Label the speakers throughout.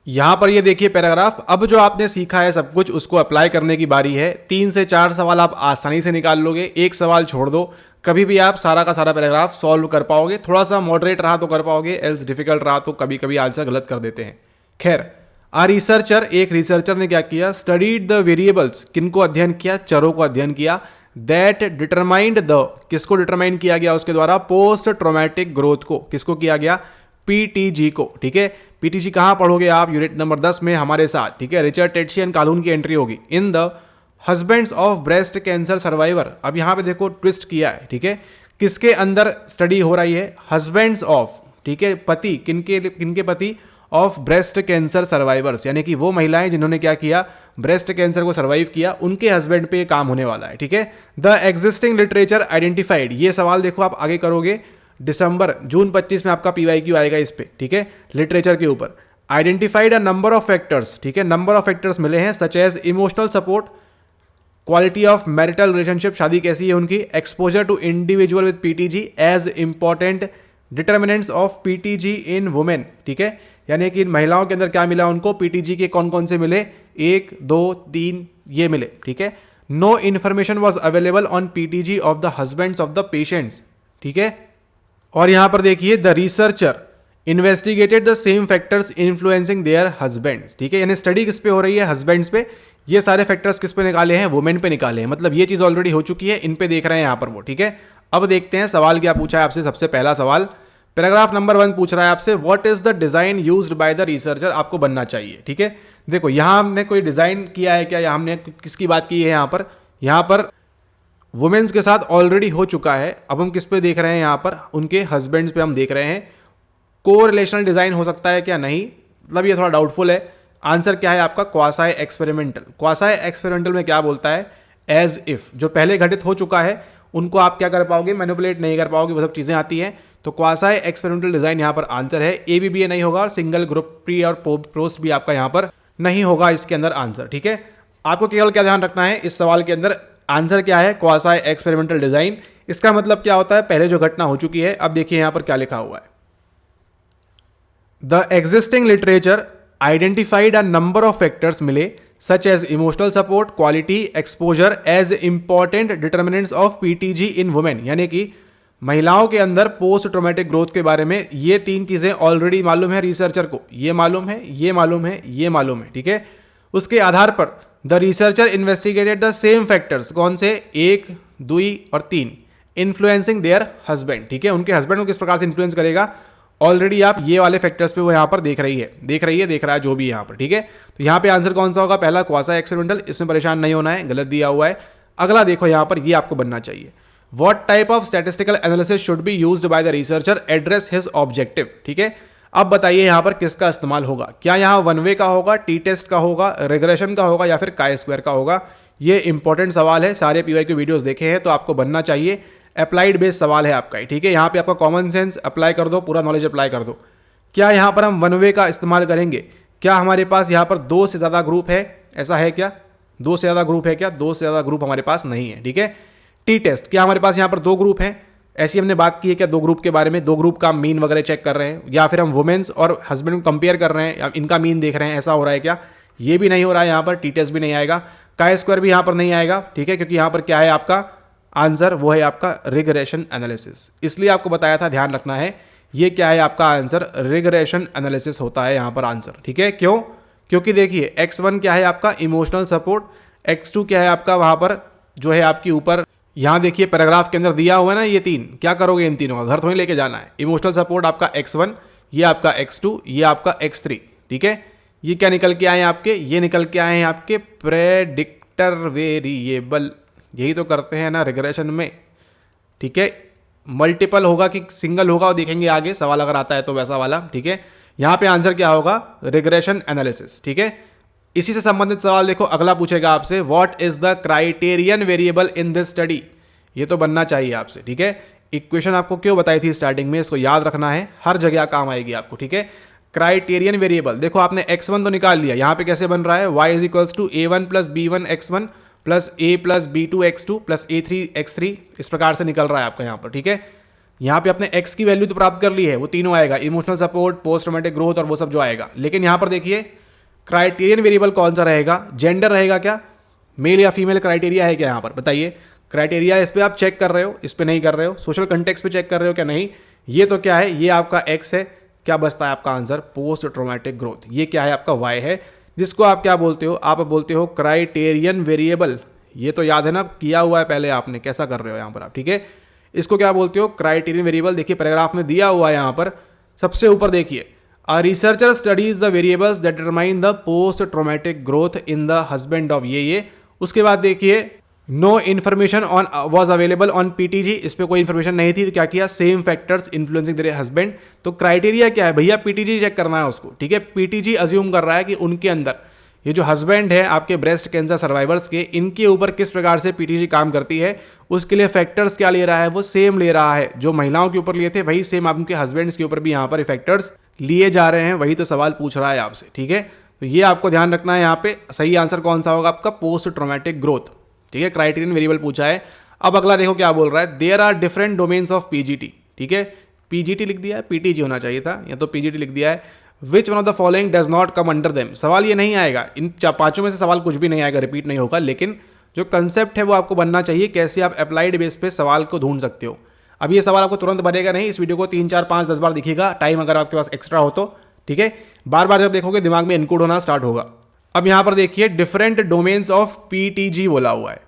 Speaker 1: यहां पर ये देखिए पैराग्राफ, अब जो आपने सीखा है सब कुछ उसको अप्लाई करने की बारी है। 3 से 4 सवाल आप आसानी से निकाल लोगे, एक सवाल छोड़ दो, कभी भी आप सारा का सारा पैराग्राफ सॉल्व कर पाओगे। थोड़ा सा मॉडरेट रहा तो कर पाओगे, एल्स डिफिकल्ट रहा तो कभी कभी आंसर गलत कर देते हैं। खैर, आ रिसर्चर, एक रिसर्चर ने क्या किया, स्टडीड द वेरिएबल्स, किनको अध्ययन किया, चरों को अध्ययन किया, दैट डिटरमाइंड द, किसको डिटरमाइन किया गया उसके द्वारा, पोस्ट ट्रोमैटिक ग्रोथ को, किसको किया गया, पीटीजी को। ठीक है, पीटीजी कहां पढ़ोगे आप, यूनिट नंबर 10 में हमारे साथ। ठीक है, रिचर्ड टेट्सियन कालून की एंट्री होगी, in the husbands of breast cancer survivor. अब यहां पे देखो ट्विस्ट किया है। ठीक है, किसके अंदर स्टडी हो रही है, हस्बैंड्स ऑफ, ठीक है, पति, किनके किनके पति, ऑफ ब्रेस्ट कैंसर सर्वाइवर्स, यानी कि वो महिलाएं जिन्होंने क्या किया, ब्रेस्ट कैंसर को सर्वाइव किया, उनके हस्बैंड पे ये काम होने वाला है। ठीक है, द एग्जिस्टिंग लिटरेचर आइडेंटिफाइड, ये सवाल देखो आप आगे करोगे, जून 25 में आपका पीवाईक्यू आएगा इस पे। ठीक है, लिटरेचर के ऊपर, identified a number of factors. ठीक है, नंबर ऑफ फैक्टर्स मिले हैं, such as emotional support, quality of marital relationship, शादी कैसी है उनकी, exposure to individual with PTG as important determinants of PTG in women. ठीक है, यानी कि महिलाओं के अंदर क्या मिला उनको, पीटीजी के कौन कौन से मिले, 1 2 3 ये मिले। ठीक है, no information was available on PTG of the husbands of the patients. ठीक है, और यहां पर देखिए, the researcher investigated the same factors influencing their husbands. ठीक है, यानी स्टडी किस पे हो रही है, हस्बैंड्स पे, ये सारे फैक्टर्स किस पे निकाले हैं, वुमेन पे निकाले हैं, मतलब ये चीज ऑलरेडी हो चुकी है, इन पे देख रहे हैं यहां पर वो। ठीक है, अब देखते हैं सवाल क्या पूछा है आपसे। सबसे पहला सवाल पैराग्राफ नंबर 1 पूछ रहा है आपसे, what is the design used by the researcher, आपको बनना चाहिए। ठीक है, देखो यहां हमने कोई डिजाइन किया है क्या, या हमने किसकी बात की है, यहां पर वुमेन्स के साथ ऑलरेडी हो चुका है। अब हम किस पे देख रहे हैं, यहां पर उनके हस्बैंड्स पे हम देख रहे हैं। को रिलेशनल डिजाइन हो सकता है क्या, नहीं, मतलब ये थोड़ा डाउटफुल है। आंसर क्या है आपका, क्वासाई एक्सपेरिमेंटल। क्वासाई एक्सपेरिमेंटल में क्या बोलता है, एज इफ, जो पहले घटित हो चुका है उनको आप क्या कर पाओगे, मैनिपुलेट नहीं कर पाओगे, वो सब चीजें आती हैं। तो क्वासाई एक्सपेरिमेंटल डिजाइन यहां पर आंसर है, ए बी बी ए नहीं होगा, और सिंगल ग्रुप प्री और पोस्ट भी आपका यहां पर नहीं होगा इसके अंदर आंसर। ठीक है, आपको केवल क्या ध्यान रखना है इस सवाल के अंदर, आंसर क्या है, क्वासाई एक्सपेरिमेंटल डिजाइन। इसका मतलब क्या होता है, पहले जो घटना हो चुकी है। अब देखिए यहां पर क्या लिखा हुआ है, the existing literature identified a number of factors मिले, such as emotional support, quality, exposure as important determinants of PTG in women, यानी कि महिलाओं के अंदर पोस्ट ट्रोमेटिक ग्रोथ के बारे में ये 3 चीजें ऑलरेडी मालूम है रिसर्चर को, ये मालूम है, ये मालूम है, ये मालूम है। ठीक है, उसके आधार पर the researcher investigated the same factors, कौन से, 1 2 और 3, इन्फ्लुएंसिंग देयर हस्बैंड। ठीक है, उनके हस्बैंड को किस प्रकार से इन्फ्लुएंस करेगा, ऑलरेडी आप ये वाले फैक्टर्स पे वो यहां पर देख रहा है जो भी यहां पर। ठीक है, तो यहां पे आंसर कौन सा होगा, पहला क्वासा एक्सपेरिमेंटल, इसमें परेशान नहीं होना है, गलत दिया हुआ है। अगला देखो यहां पर, ये आपको बनना चाहिए, what type of statistical analysis should be used by the researcher address his objective. ठीक है, अब बताइए यहां पर किसका इस्तेमाल होगा, क्या यहां वन वे का होगा, टी टेस्ट का होगा, रिग्रेशन का होगा, या फिर काई स्क्वायर का होगा। ये इंपॉर्टेंट सवाल है, सारे पीवाईक्यू वीडियोस देखे हैं तो आपको बनना चाहिए, अप्लाइड बेस्ड सवाल है आपका। ठीक है, यहां पे आपका कॉमन सेंस अप्लाई कर दो, पूरा नॉलेज अप्लाई कर दो। क्या यहां पर हम वन वे का इस्तेमाल करेंगे, क्या हमारे पास यहां पर 2 से ज्यादा ग्रुप है, ऐसा है क्या, 2 से ज्यादा ग्रुप है क्या, 2 से ज्यादा ग्रुप हमारे पास नहीं है। ठीक है, टी टेस्ट, क्या हमारे पास यहां पर 2 ग्रुप हैं, ऐसी हमने बात की है क्या, 2 ग्रुप के बारे में, 2 ग्रुप का मीन वगैरह चेक कर रहे हैं, या फिर हम वुमेन्स और हस्बैंड को कंपेयर कर रहे हैं, इनका मीन देख रहे हैं, ऐसा हो रहा है क्या, ये भी नहीं हो रहा है, यहां पर टी टेस्ट भी नहीं आएगा, काई स्क्वायर भी यहां पर नहीं आएगा। ठीक है, क्योंकि यहां पर क्या है आपका आंसर, वो है आपका रिग्रेशन एनालिसिस, इसलिए आपको बताया था, ध्यान रखना है, ये क्या है आपका आंसर, रिग्रेशन एनालिसिस होता है यहां पर आंसर। ठीक है, क्यों, क्योंकि देखिए x1 क्या है आपका इमोशनल सपोर्ट, x2 क्या है आपका वहां पर जो है आपकी ऊपर, यहां देखिए पैराग्राफ के अंदर दिया हुआ है ना, ये 3, क्या करोगे इन तीनों का, घर थोड़ी लेके जाना है। इमोशनल सपोर्ट आपका x1, ये आपका x2, ये आपका x3। ठीक है, ये क्या निकल के आए आपके, ये निकल के आए हैं आपके प्रेडिक्टर वेरिएबल, यही तो करते हैं ना रिग्रेशन में। ठीक है, मल्टीपल होगा कि सिंगल होगा वो देखेंगे आगे, सवाल अगर आता है तो वैसा वाला। ठीक है, यहां पे आंसर क्या होगा, रिग्रेशन एनालिसिस। ठीक है, इसी से संबंधित सवाल देखो, अगला पूछेगा आपसे, what is the criterion variable in this study, ये तो बनना चाहिए आपसे। ठीक है, इक्वेशन आपको क्यों बताई थी स्टार्टिंग में, इसको याद रखना है, हर जगह काम आएगी आपको। ठीक है, क्राइटेरियन वेरिएबल, देखो आपने x1 तो निकाल लिया, यहां पे कैसे बन रहा है, y is equals to a1 plus b1 x1 plus a plus b2 x2 plus a3 x3, इस प्रकार से निकल रहा है आपका यहां पर। ठीक है, यहाँ पे अपने एक्स की वैल्यू तो प्राप्त कर ली है, वो तीनों आएगा, emotional support, post traumatic growth और वो सब जो आएगा। लेकिन यहाँ पर देखिए क्राइटेरियन वेरिएबल कौन सा रहेगा, जेंडर रहेगा क्या, मेल या फीमेल क्राइटेरिया है क्या यहाँ पर, बताइए। क्राइटेरिया इस पर आप चेक कर रहे हो, इस पर नहीं कर रहे हो, सोशल कंटेक्स्ट पे चेक कर रहे हो क्या, नहीं। ये तो क्या है, ये आपका एक्स है, क्या बचता है आपका आंसर, पोस्ट ट्रॉमेटिक ग्रोथ। ये क्या है आपका वाई है, जिसको आप क्या बोलते हो, आप बोलते हो क्राइटेरियन वेरिएबल। ये तो याद है ना, किया हुआ है पहले आपने, कैसा कर रहे हो यहाँ पर आप, ठीक है। इसको क्या बोलते हो, क्राइटेरियन वेरिएबल। देखिए पैराग्राफ में दिया हुआ है यहाँ पर, सबसे ऊपर देखिए, a researcher studies the variables that determine the post traumatic growth in the husband of ये। उसके बाद देखिए no information on was available on PTG, इस पर कोई इन्फॉर्मेशन नहीं थी, तो क्या किया, same factors influencing their husband. तो क्राइटेरिया क्या है भैया, पीटीजी चेक करना है उसको, ठीक है। पीटीजी अज्यूम कर रहा है कि उनके अंदर ये जो हस्बैंड है आपके ब्रेस्ट कैंसर सर्वाइवर्स के, इनके ऊपर किस प्रकार से पीटीजी काम करती है, उसके लिए फैक्टर्स क्या ले रहा है, वो सेम ले रहा है जो महिलाओं के ऊपर लिए थे, वही सेम आपके हस्बैंड्स के ऊपर भी यहाँ पर फैक्टर्स लिए जा रहे हैं, वही तो सवाल पूछ रहा है आपसे, ठीक है। तो ये आपको ध्यान रखना है, यहाँ पे सही आंसर कौन सा होगा आपका, पोस्ट ट्रॉमेटिक ग्रोथ, ठीक है। क्राइटेरियन वेरिएबल पूछा है। अब अगला देखो क्या बोल रहा है, there are different domains of PGT, ठीक है। पीजीटी लिख दिया है, पीटीजी होना चाहिए था, या तो पीजीटी लिख दिया है। Which one of the following does not come under them, सवाल ये नहीं आएगा, इन पांचों में से सवाल कुछ भी नहीं आएगा, रिपीट नहीं होगा, लेकिन जो कंसेप्ट है वो आपको बनना चाहिए, कैसे आप अप्लाइड बेस पे सवाल को ढूंढ सकते हो। अब ये सवाल आपको तुरंत बनेगा नहीं, इस वीडियो को 3 4 5 10 बार दिखेगा, टाइम अगर आपके पास एक्स्ट्रा हो तो, ठीक है। बार बार जब देखोगे दिमाग में इनकोड होना स्टार्ट होगा। अब यहां पर देखिए डिफरेंट डोमेन्स ऑफ पीटीजी बोला हुआ है,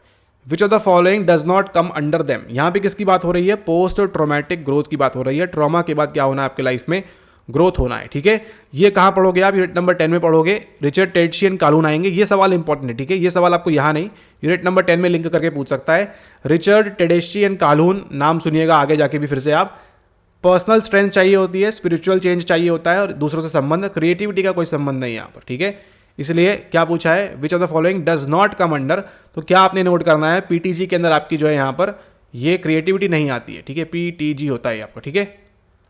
Speaker 1: which of the following does not come under them. यहां पे किसकी बात हो रही है, पोस्ट ट्रॉमेटिक ग्रोथ की बात हो रही है। ट्रॉमा के बाद क्या होना है आपके लाइफ में, ग्रोथ होना है, ठीक है। ये कहां पढ़ोगे आप, यूनिट नंबर 10 में पढ़ोगे, रिचर्ड टेड्शियन कालून आएंगे, ये सवाल इंपॉर्टेंट है, ठीक है। ये सवाल आपको यहां नहीं, यूनिट नंबर 10 में लिंक करके पूछ सकता है। रिचर्ड टेड्शियन कालून नाम सुनिएगा आगे जाके भी फिर से आप। पर्सनल स्ट्रेंथ चाहिए होती है, स्पिरिचुअल चेंज चाहिए होता है, और दूसरों से संबंध, क्रिएटिविटी का कोई संबंध नहीं यहाँ पर, ठीक है। इसलिए क्या पूछा है, which of the following does not come under, तो क्या आपने नोट करना है, पीटीजी के अंदर आपकी जो है यहाँ पर ये क्रिएटिविटी नहीं आती है, ठीक है। पीटीजी होता है आपका, ठीक है।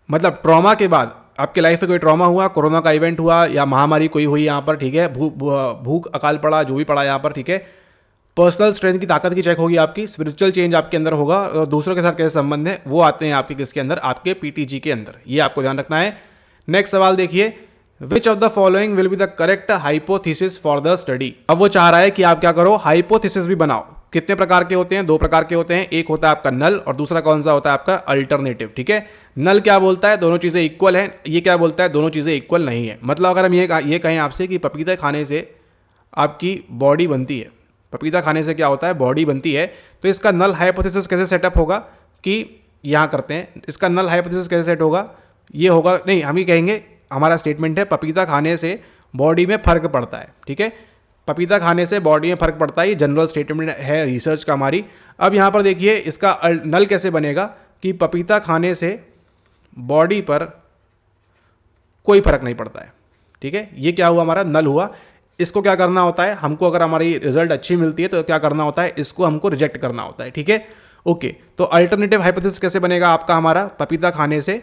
Speaker 1: मतलब ट्रॉमा के बाद आपके लाइफ में कोई ट्रॉमा हुआ, कोरोना का इवेंट हुआ या महामारी कोई हुई यहाँ पर, ठीक है, भूख अकाल पड़ा, जो भी पड़ा यहाँ पर, ठीक है। पर्सनल स्ट्रेंथ की ताकत की चेक होगी आपकी, स्पिरिचुअल चेंज आपके अंदर होगा, और दूसरों के साथ कैसे संबंध है वो आते हैं आपके किसके अंदर, आपके पीटीजी के अंदर। ये आपको ध्यान रखना है। नेक्स्ट सवाल देखिए, which of the following will be the correct hypothesis for the study. अब वो चाह रहा है कि आप क्या करो, हाइपोथेसिस भी बनाओ। कितने प्रकार के होते हैं, 2 प्रकार के होते हैं, एक होता है आपका नल और दूसरा कौन सा होता है आपका अल्टरनेटिव, ठीक है। नल क्या बोलता है, दोनों चीजें इक्वल हैं, ये क्या बोलता है, दोनों चीजें इक्वल नहीं है। मतलब अगर हम ये कहें आपसे कि पपीता खाने से आपकी बॉडी बनती है, पपीता खाने से क्या होता है, बॉडी बनती है, तो इसका नल हाइपोथेसिस कैसे सेटअप होगा, कि यहाँ करते हैं, इसका नल हाइपोथेसिस कैसे सेट होगा, ये होगा नहीं, हम ही कहेंगे, हमारा स्टेटमेंट है पपीता खाने से बॉडी में फर्क पड़ता है, ठीक है। पपीता खाने से बॉडी में फर्क पड़ता है, ये जनरल स्टेटमेंट है रिसर्च का हमारी। अब यहाँ पर देखिए इसका नल कैसे बनेगा, कि पपीता खाने से बॉडी पर कोई फर्क नहीं पड़ता है, ठीक है। ये क्या हुआ, हमारा नल हुआ। इसको क्या करना होता है हमको, अगर हमारी रिजल्ट अच्छी मिलती है तो क्या करना होता है, इसको हमको रिजेक्ट करना होता है, ठीक है। ओके, तो अल्टरनेटिव हाइपोथेसिस कैसे बनेगा आपका, हमारा पपीता खाने से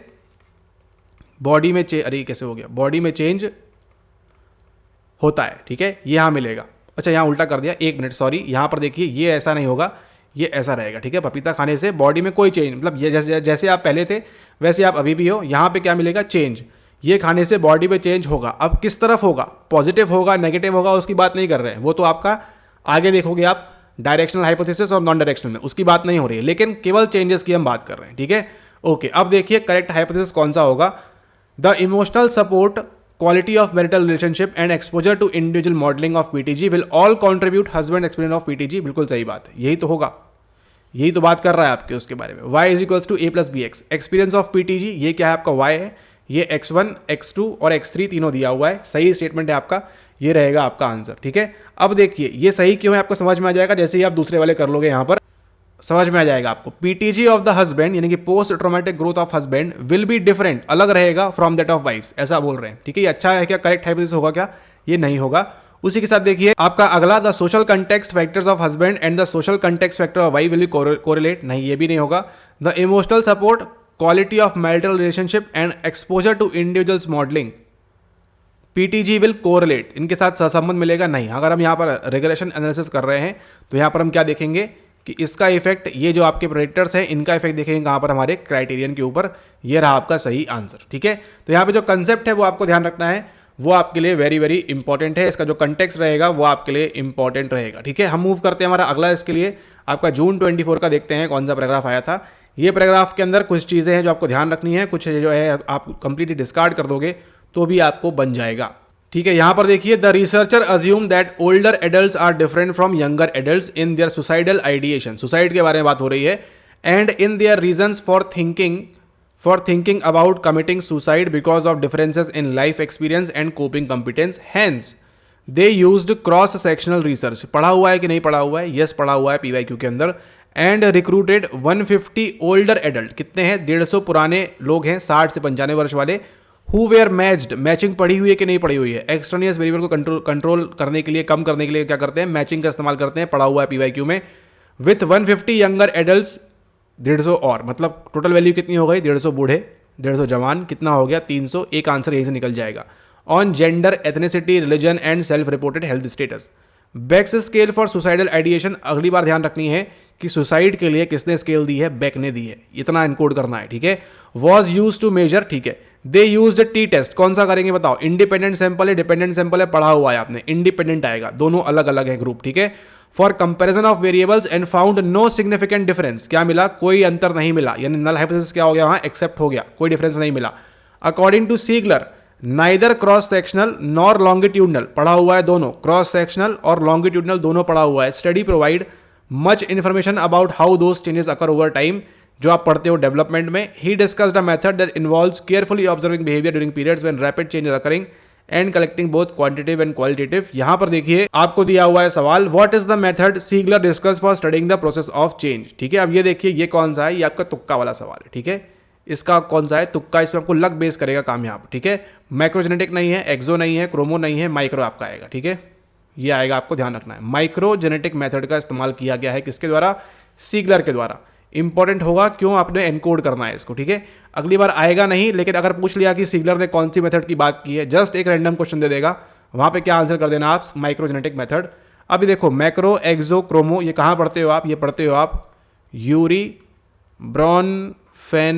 Speaker 1: बॉडी में अरे कैसे हो गया, बॉडी में चेंज होता है, ठीक है, ये यहां मिलेगा। अच्छा यहां उल्टा कर दिया, 1 मिनट सॉरी, यहां पर देखिए ये ऐसा नहीं होगा, ये ऐसा रहेगा, ठीक है। पपीता खाने से बॉडी में कोई चेंज, मतलब ये जैसे आप पहले थे वैसे आप अभी भी हो। यहां पे क्या मिलेगा, चेंज, ये खाने से बॉडी में चेंज होगा। अब किस तरफ होगा, पॉजिटिव होगा नेगेटिव होगा, उसकी बात नहीं कर रहे हैं, वो तो आपका आगे देखोगे आप, डायरेक्शनल हाइपोथेसिस और नॉन डायरेक्शनल में, उसकी बात नहीं हो रही है, लेकिन केवल चेंजेस की हम बात कर रहे हैं, ठीक है। ओके, अब देखिए करेक्ट हाइपोथेसिस कौन सा होगा, the emotional support, quality of marital relationship and exposure to individual modeling of PTG will all contribute husband experience of PTG। बिल्कुल सही बात है, यही तो होगा, यही तो बात कर रहा है आपके उसके बारे में। y is equals to a plus bx, experience of PTG, ये क्या है आपका y है, ये x1 x2 और x3 तीनों दिया हुआ है, सही स्टेटमेंट है आपका, ये रहेगा आपका आंसर, ठीक है। अब देखिए ये सही क्यों है आपको समझ में आ जाएगा, जैसे ही आप दूसरे वाले कर लोगे यहां पर समझ में आ जाएगा आपको। पीटीजी ऑफ द हस्बैंड यानी कि post traumatic growth of husband will be different, अलग रहेगा फ्रॉम दैट ऑफ वाइफ्स, ऐसा बोल रहे हैं, ठीक है। ये अच्छा है क्या, करेक्ट हाइपोथेसिस होगा क्या, ये नहीं होगा। उसी के साथ देखिए आपका अगला, the social context factors of husband and the social context factor of wife will be correlate, नहीं ये भी नहीं होगा। The emotional support, quality of marital relationship and exposure to individuals modelling, PTG will correlate, इनके साथ सहसंबंध मिलेगा, नहीं। अगर हम यहाँ पर रिग्रेशन एनालिसिस कर रहे हैं तो यहाँ पर हम क्या देखेंगे कि इसका इफेक्ट, ये जो आपके प्रेडिक्टर्स हैं इनका इफेक्ट देखेंगे कहाँ पर, हमारे क्राइटेरियन के ऊपर। ये रहा आपका सही आंसर, ठीक है। तो यहाँ पे जो कंसेप्ट है वो आपको ध्यान रखना है, वो आपके लिए वेरी वेरी इंपॉर्टेंट है। इसका जो कंटेक्स्ट रहेगा वो आपके लिए इंपॉर्टेंट रहेगा, ठीक है। हम मूव करते हैं हमारा अगला, इसके लिए आपका जून 24 का देखते हैं कौन सा पैराग्राफ आया था। ये पैराग्राफ के अंदर कुछ चीज़ें हैं जो आपको ध्यान रखनी है, कुछ जो है आप कंप्लीटली डिस्कार्ड कर दोगे तो भी आपको बन जाएगा, ठीक है। यहां पर देखिए, the researcher assume that older adults are different from younger adults in their suicidal ideation, suicide के बारे में बात हो रही है, and in their reasons for thinking about committing suicide because of differences in life experience and coping competence. Hence they used cross sectional research, पढ़ा हुआ है कि नहीं पढ़ा हुआ है, यस पढ़ा हुआ है पीवाईक्यू के अंदर, एंड रिक्रूटेड 150 ओल्डर एडल्ट, कितने हैं, 150 पुराने लोग हैं 60 से 95 वर्ष वाले, हु वेयर मैच्ड, मैचिंग पढ़ी हुई है कि नहीं पढ़ी हुई है, एक्सटर्नियस वेरिएबल को कंट्रोल करने के लिए, कम करने के लिए क्या करते हैं, मैचिंग का इस्तेमाल करते हैं, पढ़ा हुआ है पीवाईक्यू में, विथ 150 यंगर एडल्ट्स, 150 और, मतलब टोटल वैल्यू कितनी हो गई, 150 बूढ़े 150 जवान, कितना हो गया 300, एक आंसर यहीं से निकल जाएगा। On gender, ethnicity, religion and self reported health status. Beck's scale for suicidal ideation, अगली बार ध्यान रखनी है कि सुसाइड के लिए किसने स्केल दी है, बेक ने दी है, इतना इनकोड करना है, ठीक है। वॉज यूज टू मेजर, ठीक है। दे यूज टी टेस्ट, कौन सा करेंगे बताओ, इंडिपेंडेंट सैंपल है, डिपेंडेंट सैंपल है, पढ़ा हुआ है आपने, इंडिपेंडेंट आएगा, दोनों अलग अलग है ग्रुप, ठीक है। For comparison of variables and found no significant difference, क्या मिला, कोई अंतर नहीं मिला, यानी नल हाइपोथेसिस क्या हो गया, वहां एक्सेप्ट हो गया, कोई डिफरेंस नहीं मिला। According to Siegler, neither cross sectional nor longitudinal, पढ़ा हुआ है दोनों, क्रॉस सेक्शनल और लॉन्गिट्यूडनल दोनों पढ़ा हुआ है। Study provide much information about how those changes occur over time, जो आप पढ़ते हो डेवलपमेंट में। He discussed a method that involves carefully observing behaviour during periods when rapid changes occurring and collecting both quantitative and qualitative. यहां पर देखिए आपको दिया हुआ है सवाल, what is the method Siegler discuss for studying the process of change, ठीक है। अब ये देखिए ये कौन सा है, ये आपका तुक्का वाला सवाल है, ठीक है। इसका कौन सा है, तुक्का, इसमें आपको लक बेस करेगा काम यहाँ पर, ठीक है। माइक्रोजेनेटिक नहीं है, एक्सो नहीं है, क्रोमो नहीं है, माइक्रो आपका आएगा, ठीक है। ये आएगा, आपको ध्यान रखना है। माइक्रोजेनेटिक मेथड का इस्तेमाल किया गया है किसके द्वारा, सीगलर के द्वारा। इंपॉर्टेंट होगा क्यों, आपने एनकोड करना है इसको, ठीक है। अगली बार आएगा नहीं, लेकिन अगर पूछ लिया कि सीगलर ने कौन सी मेथड की बात की है, जस्ट एक रैंडम क्वेश्चन दे देगा, वहां पे क्या आंसर कर देना आप, माइक्रोजेनेटिक मेथड। अभी देखो मैक्रो, एक्सो, क्रोमो, ये कहाँ पढ़ते हो आप, ये पढ़ते हो आप यूरी ब्रॉन फैन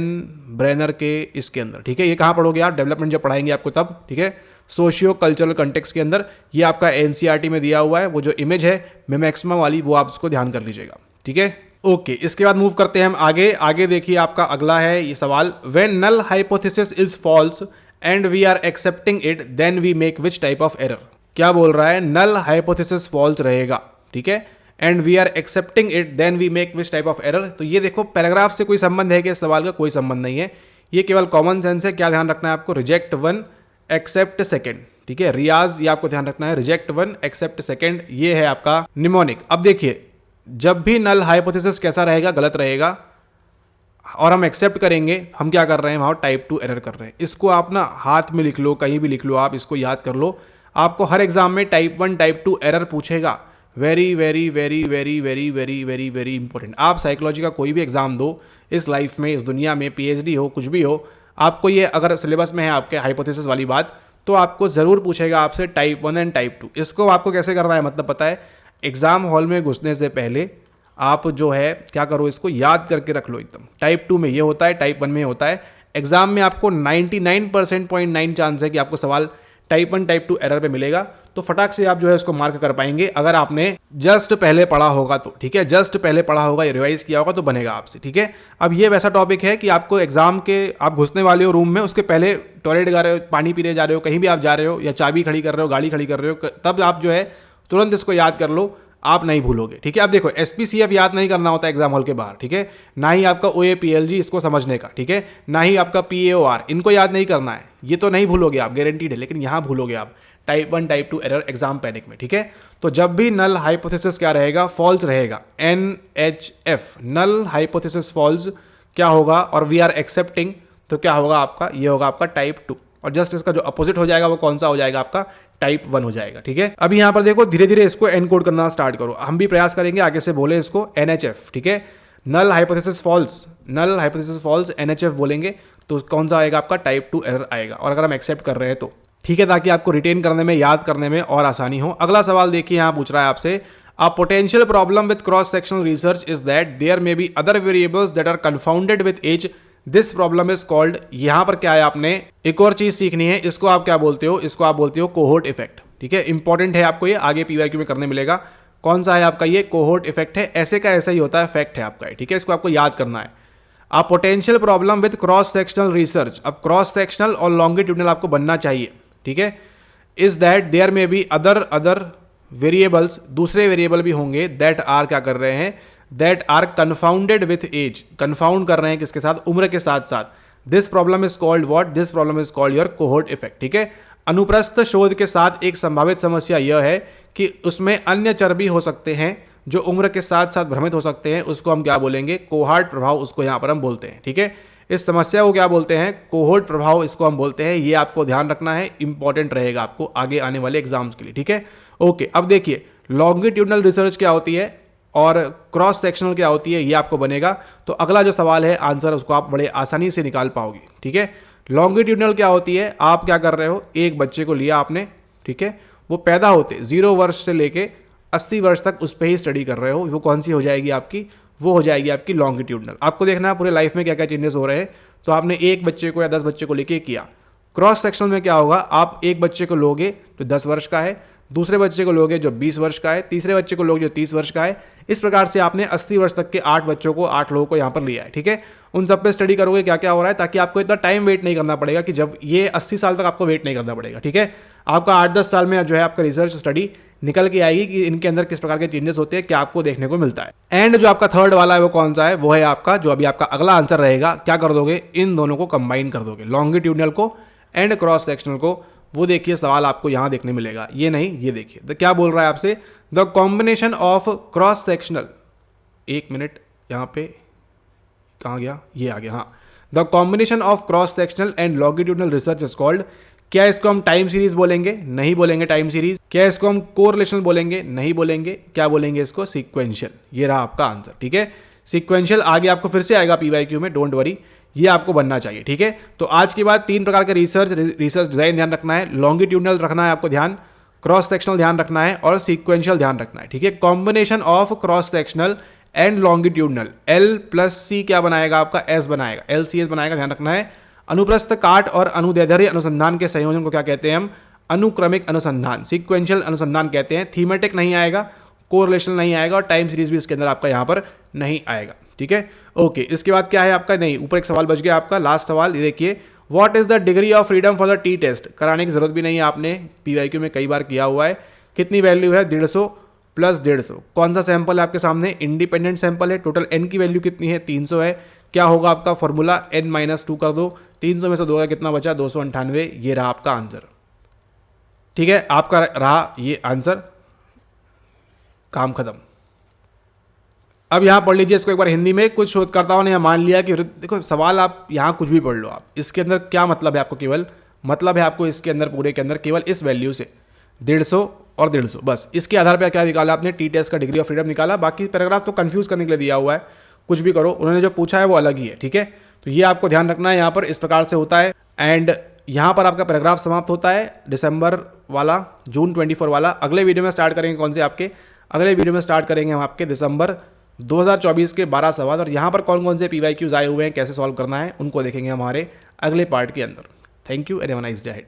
Speaker 1: ब्रेनर के इसके अंदर, ठीक है। ये कहाँ पढ़ोगे आप, डेवलपमेंट जब पढ़ाएंगे आपको तब, ठीक है। सोशियो कल्चरल कंटेक्स्ट के अंदर, ये आपका एनसीईआरटी में दिया हुआ है, वो जो इमेज है मैक्सिमम वाली, वो आप उसको ध्यान कर लीजिएगा, ठीक है। ओके, इसके बाद मूव करते हैं हम आगे। आगे देखिए आपका अगला है ये सवाल, when null hypothesis is false and we are accepting it then we make which type of error. क्या बोल रहा है, नल हाइपोथेसिस फॉल्स रहेगा, ठीक है, and we are accepting it then we make which type of error. तो ये देखो पैराग्राफ से कोई संबंध है कि इस सवाल का, कोई संबंध नहीं है, ये केवल कॉमन सेंस है। क्या ध्यान रखना है आपको, रिजेक्ट वन एक्सेप्ट सेकेंड, ठीक है। रियाज ये आपको ध्यान रखना है, रिजेक्ट वन एक्सेप्ट सेकेंड, ये है आपका निमोनिक। अब देखिए जब भी नल हाइपोथेसिस कैसा रहेगा, गलत रहेगा, और हम एक्सेप्ट करेंगे, हम क्या कर रहे हैं, वहां टाइप 2 एरर कर रहे हैं। इसको आप ना हाथ में लिख लो, कहीं भी लिख लो, आप इसको याद कर लो। आपको हर एग्जाम में टाइप 1 टाइप 2 एरर पूछेगा, very very very very very very very very important. आप साइकोलॉजी का कोई भी एग्जाम दो इस लाइफ में, इस दुनिया में, पीएचडी हो, कुछ भी हो, आपको ये अगर सिलेबस में है आपके हाइपोथेसिस वाली बात, तो आपको जरूर पूछेगा आपसे टाइप 1 एंड टाइप 2। इसको आपको कैसे करना है, मतलब पता है, एग्जाम हॉल में घुसने से पहले आप जो है क्या करो, इसको याद करके रख लो एकदम। टाइप 2 में ये होता है, टाइप 1 में होता है। एग्जाम में आपको 99.9 चांस है कि आपको सवाल टाइप 1 टाइप 2 एरर पे मिलेगा, तो फटाक से आप जो है इसको मार्क कर पाएंगे अगर आपने जस्ट पहले पढ़ा होगा तो, ठीक है। जस्ट पहले पढ़ा होगा, रिवाइज किया होगा तो बनेगा आपसे, ठीक है। अब ये वैसा टॉपिक है कि आपको एग्जाम के, आप घुसने वाले हो रूम में, उसके पहले टॉयलेट जा रहे हो, पानी पीने जा रहे हो, कहीं भी आप जा रहे हो, या चाबी खड़ी कर रहे हो, गाड़ी खड़ी कर रहे हो, तब आप जो है तुरंत इसको याद कर लो, आप नहीं भूलोगे, ठीक है। अब देखो एसपीसीएफ याद नहीं करना होता एग्जाम हॉल के बाहर, ठीक है। ना ही आपका ओएपीएलजी इसको समझने का, ठीक है, ना ही आपका पीएओआर, इनको याद नहीं करना है, ये तो नहीं भूलोगे आप, गारंटीड है। लेकिन यहां भूलोगे आप type 1 type 2 error exam panic में, ठीक है। तो जब भी नल हाइपोथेसिस क्या रहेगा, फॉल्स रहेगा, NHF, नल हाइपोथेसिस फॉल्स क्या होगा, और वी आर एक्सेप्टिंग, तो क्या होगा आपका, ये होगा आपका टाइप 2, और जस्ट इसका जो अपोजिट हो जाएगा वो कौन सा हो जाएगा, आपका टाइप 1 हो जाएगा, ठीक है। अभी यहां पर देखो धीरे धीरे इसको एनकोड करना स्टार्ट करो, हम भी प्रयास करेंगे आगे से बोले इसको NHF, ठीक है। Null hypothesis false, null hypothesis false, NHF बोलेंगे तो कौन सा आएगा, आपका टाइप 2 एरर आएगा, और अगर हम एक्सेप्ट कर रहे हैं तो, ठीक है, ताकि आपको रिटेन करने में, याद करने में और आसानी हो। अगला सवाल देखिए, यहां पूछ रहा है आपसे, A potential problem with cross-sectional research is that there may be other variables that are confounded with age. This problem is called, यहां पर क्या है, आपने एक और चीज सीखनी है, इसको आप क्या बोलते हो, इसको आप बोलते हो कोहोर्ट इफेक्ट। ठीक है, इंपॉर्टेंट है आपको, ये आगे पीवाईक्यू में करने मिलेगा। कौन सा है आपका, ये कोहोर्ट इफेक्ट है। ऐसे का ऐसा ही होता है, फैक्ट है आपका। ठीक है, इसको आपको याद करना है। A potential problem with cross sectional research, अब क्रॉस सेक्शनल और लॉन्गिट्यूडनल आपको बनना चाहिए। ठीक है, is that there may be other variables, दूसरे वेरिएबल भी होंगे, दैट आर क्या कर रहे हैं, that are confounded with age, confound कर रहे हैं किसके साथ, उम्र के साथ साथ। This problem is called what, this problem is called your cohort effect. ठीक है, अनुप्रस्थ शोध के साथ एक संभावित समस्या यह है कि उसमें अन्य चर्बी हो सकते हैं जो उम्र के साथ साथ भ्रमित हो सकते हैं, उसको हम क्या बोलेंगे, कोहार्ट प्रभाव, उसको यहां पर हम बोलते हैं। ठीक है, इस समस्या को क्या बोलते हैं, कोहोर्ट प्रभाव इसको हम बोलते हैं। ये आपको ध्यान रखना है, इंपॉर्टेंट रहेगा आपको आगे आने वाले एग्जाम्स के लिए। ठीक है, ओके। अब देखिए लॉन्गिट्यूडनल रिसर्च क्या होती है और क्रॉस सेक्शनल क्या होती है, ये आपको बनेगा। तो अगला जो सवाल है आंसर उसको आप बड़े आसानी से निकाल पाओगे। ठीक है, लॉन्गिट्यूडनल क्या होती है, आप क्या कर रहे हो, एक बच्चे को लिया आपने, ठीक है, वो पैदा होते 0 वर्ष से लेके 80 वर्ष तक उस पर ही स्टडी कर रहे हो, वो कौन सी हो जाएगी आपकी, वो हो जाएगी आपकी लॉन्गिट्यूडनल। आपको देखना है पूरे लाइफ में क्या क्या चेंजेस हो रहे हैं। तो आपने एक बच्चे को या 10 बच्चे को लेके किया। क्रॉस सेक्शन में क्या होगा, आप एक बच्चे को लोगे जो 10 वर्ष का है, दूसरे बच्चे को लोगे जो 20 वर्ष का है, तीसरे बच्चे को लोगे जो 30 वर्ष का है। इस प्रकार से आपने 80 वर्ष तक के 8 बच्चों को, 8 लोगों को यहाँ पर लिया है। ठीक है, उन सब पे स्टडी करोगे क्या क्या हो रहा है, ताकि आपको इतना टाइम वेट नहीं करना पड़ेगा कि जब ये 80 साल तक आपको वेट नहीं करना पड़ेगा। ठीक है, आपका 8-10 साल में जो है आपका रिसर्च स्टडी निकल के आएगी कि इनके अंदर किस प्रकार के चेंजेस होते हैं, क्या आपको देखने को मिलता है। एंड जो आपका थर्ड वाला है वो कौन सा है, वो है आपका जो अभी आपका अगला आंसर रहेगा। क्या कर दोगे, इन दोनों को कंबाइन कर दोगे, लॉन्गिट्यूडनल को एंड क्रॉस सेक्शनल को। वो देखिए सवाल आपको यहां देखने मिलेगा, ये नहीं, ये देखिए तो क्या बोल रहा है आपसे, the combination of cross sectional, एक मिनट यहां पे कहां गया, ये आ गया, हाँ, the combination of cross sectional and longitudinal research is called. क्या इसको हम टाइम सीरीज बोलेंगे, नहीं बोलेंगे टाइम सीरीज। क्या इसको हम कोरिलेशन बोलेंगे, नहीं बोलेंगे। क्या बोलेंगे इसको, सीक्वेंशियल। ये रहा आपका आंसर। ठीक है, सीक्वेंशियल आगे आपको फिर से आएगा पीवाईक्यू में, डोंट वरी, ये आपको बनना चाहिए। ठीक है, तो आज के बाद 3 प्रकार के रिसर्च डिजाइन ध्यान रखना है, लॉन्गिट्यूडनल रखना है आपको ध्यान, क्रॉस सेक्शनल ध्यान रखना है और सीक्वेंशियल ध्यान रखना है। ठीक है, combination of cross sectional and longitudinal, L+C क्या बनाएगा आपका, S बनाएगा, LCS बनाएगा, ध्यान रखना है। अनुप्रस्थ काट और अनुदैर्ध्य अनुसंधान के संयोजन को क्या कहते हैं हम, अनुक्रमिक अनुसंधान, सीक्वेंशियल अनुसंधान कहते हैं। थीमेटिक नहीं आएगा, कोरिलेशन नहीं आएगा और टाइम सीरीज भी इसके अंदर आपका यहाँ पर नहीं आएगा। ठीक है, ओके। इसके बाद क्या है आपका, नहीं, ऊपर एक सवाल बच गया आपका, लास्ट सवाल, ये देखिए, what is the degree of freedom for the T test. कराने की जरूरत भी नहीं है, आपने पीवाईक्यू में कई बार किया हुआ है। कितनी वैल्यू है, 150 + 150। कौन सा सैंपल है आपके सामने, इंडिपेंडेंट सैंपल है। टोटल एन की वैल्यू कितनी है, 300 है। क्या होगा आपका फॉर्मूला, n-2 कर दो, 300 में से 2 का कितना बचा, 298। ये रहा आपका आंसर। ठीक है, आपका रहा ये आंसर, काम खत्म। अब यहां पढ़ लीजिए इसको एक बार हिंदी में। कुछ शोधकर्ताओं ने मान लिया कि देखो सवाल आप यहां कुछ भी पढ़ लो, आप इसके अंदर क्या मतलब है आपको, केवल मतलब है आपको इसके अंदर पूरे के अंदर केवल इस वैल्यू से 150 और 150, बस इसके आधार पर क्या निकाला आपने, टी टेस्ट का डिग्री ऑफ फ्रीडम निकाला। बाकी पैराग्राफ तो कंफ्यूज करने के लिए दिया हुआ है, कुछ भी करो, उन्होंने जो पूछा है वो अलग ही है। ठीक है, तो ये आपको ध्यान रखना है, यहाँ पर इस प्रकार से होता है। एंड यहाँ पर आपका पैराग्राफ समाप्त होता है, दिसंबर वाला, जून 24 वाला। अगले वीडियो में स्टार्ट करेंगे कौन से आपके, अगले वीडियो में स्टार्ट करेंगे हम आपके दिसंबर 2024 के 12 सवाल, और यहाँ पर कौन कौन से पीवाईक्यूज आए हुए हैं, कैसे सॉल्व करना है, उनको देखेंगे हमारे अगले पार्ट के अंदर। Thank you and have a nice day.